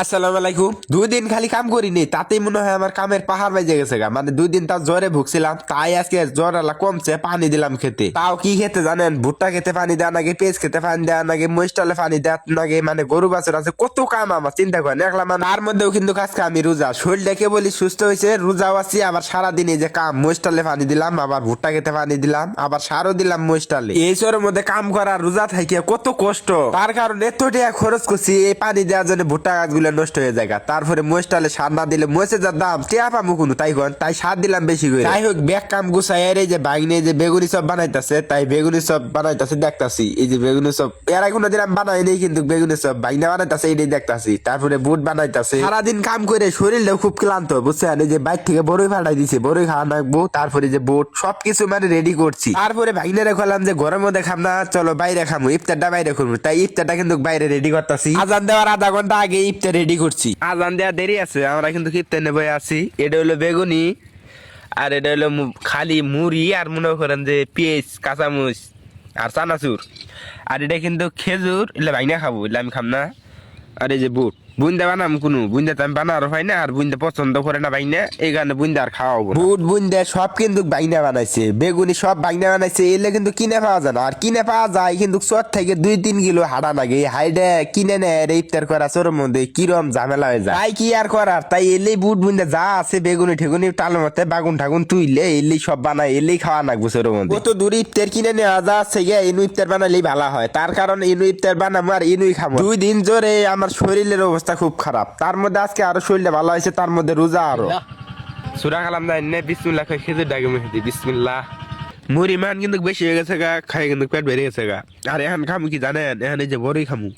আসসালামু আলাইকুম। 2 দিন খালি কাম করিনি, তাতেই মনে হয় আমার কামের পাহাড় বেজে গেছে গা। মানে 2 দিন তার জ্বরে ভুগছিলাম, তাই আজকে জ্বর আলা কমছে, পানি দিলাম খেতে। তাও কি খেতে জানেন? ভুট্টা খেতে পানি দেওয়া নাকি, পেঁয়াজ খেতে পানি দেওয়া নাকি, মহিষটালে পানি দেওয়া নাকি, মানে গরু বাছুর আছে, কত কাম আমার চিন্তা করেন। একলা মানে তার মধ্যেও কিন্তু আজকে আমি রোজা, শরীরটাকে বলি সুস্থ হয়েছে, রোজাও আছি। আবার সারাদিন এই যে কাম, মহিষটালে পানি দিলাম, আবার ভুট্টা খেতে পানি দিলাম, আবার সারও দিলাম মহিষটালে। এই চরের মধ্যে কাম করা রোজা থাকে কত কষ্ট। তার কারণে এত টাকা খরচ করছি এই পানি দেওয়ার জন্য, ভুট্টা গাছগুলো নষ্ট হয়ে যায়। তারপরে মোষটালে সার না দিলে মোষে যার দাম টিয়া পামু কোনো, তাই সার দিলাম বেশি করে। যাই হোক, ব্যাগ কাম গুছাই এই যে বাইনে যে বেগুনি সব বানাইতেছে, তাই বেগুনি সব বানাইতেছে দেখতাছি। এই যে বেগুনি সব এর কোনো দিন আমি বানাই নেই, কিন্তু বেগুনি সব বাইনা বানাইতেছে এটাই দেখতাছি। তারপরে বুট বানাইতেছে। সারাদিন কাম করে শরীরটাও খুব ক্লান্ত, বুঝছেন? এই যে বাইক থেকে বড়ই ফাটাই দিছে, বড়ই খাওয়া নাকবো। তারপরে যে বুট সবকিছু মানে রেডি করছি। তারপরে ভাইনারে খোলাম যে ঘরের মধ্যে খাম না, চলো বাইরে খামু, ইফতারটা বাইরে করবো। তাই ইফতারটা কিন্তু বাইরে রেডি করতেছি। আজান দেওয়ার আধা ঘন্টা আগে ইফতার রেডি করছি। আজান দেওয়া দেরি আছে, আমরা কিন্তু ইফতার নেবো আছি। এটা হলো বেগুনি, আর এটা হলো খালি মুড়ি, আর মনে করেন যে পেঁয়াজ, কাঁচামরিচ আর চানাচুর। আর এটা কিন্তু খেজুর, এলে ভাইনা খাবো, এলে আমি খাম না। আর এই যে বুট বুন্দা বানাম, কোনো বুন্দা তো আমি বানারও হয় না, আর বুন্দা পছন্দ করে না বাইনা, এই কারণে বুন্দা আর খাওয়া হবো না। বুট বুন্দা সব কিন্তু বাইনা বানাইছে, বেগুনি সব বাইনা বানাইছে। এলে কিন্তু কিনে পাওয়া যায় না, আর কিনে পাওয়া যায় কিন্তু চর থেকে 2-3 কিলো হাঁটা লাগে। হাইডে কিনে নেয় ইফতার করা চোরের মধ্যে কিরম ঝামেলা হয়ে যায়। তাই কি আর করার, তাই এলেই বুট বুন্দা যা আছে বেগুনি ঠেগুনি টালের মধ্যে বাগুন ঠাগুন তুইলে এলেই সব বানাই, এলেই খাওয়া লাগবে চোরের মধ্যে। কত দূর ইফতার কিনে নেওয়া যা আছে গিয়া ইনু ইফতার বানালেই ভালো হয়। তার কারণ ইনু ইফতার বানাবো আর ইনুই খাবো। 2 দিন জোরে আমার শরীরের অবস্থা খুব খারাপ, তার মধ্যে আজকে আরো শরীরটা ভালো হয়েছে, তার মধ্যে রোজা আরো। সুরা খালাম না এনে বিসমিল্লাহ খাই, খেজুর ডাকে মেহেদি বিসমিল্লাহ। মুড়ি মান কিন্তু বেশি হয়ে গেছে গা, খাই কিন্তু পেট বেড়ে গেছে গা। আর এখন খামু কি জানেন? এখন এই যে বড়ই খামু।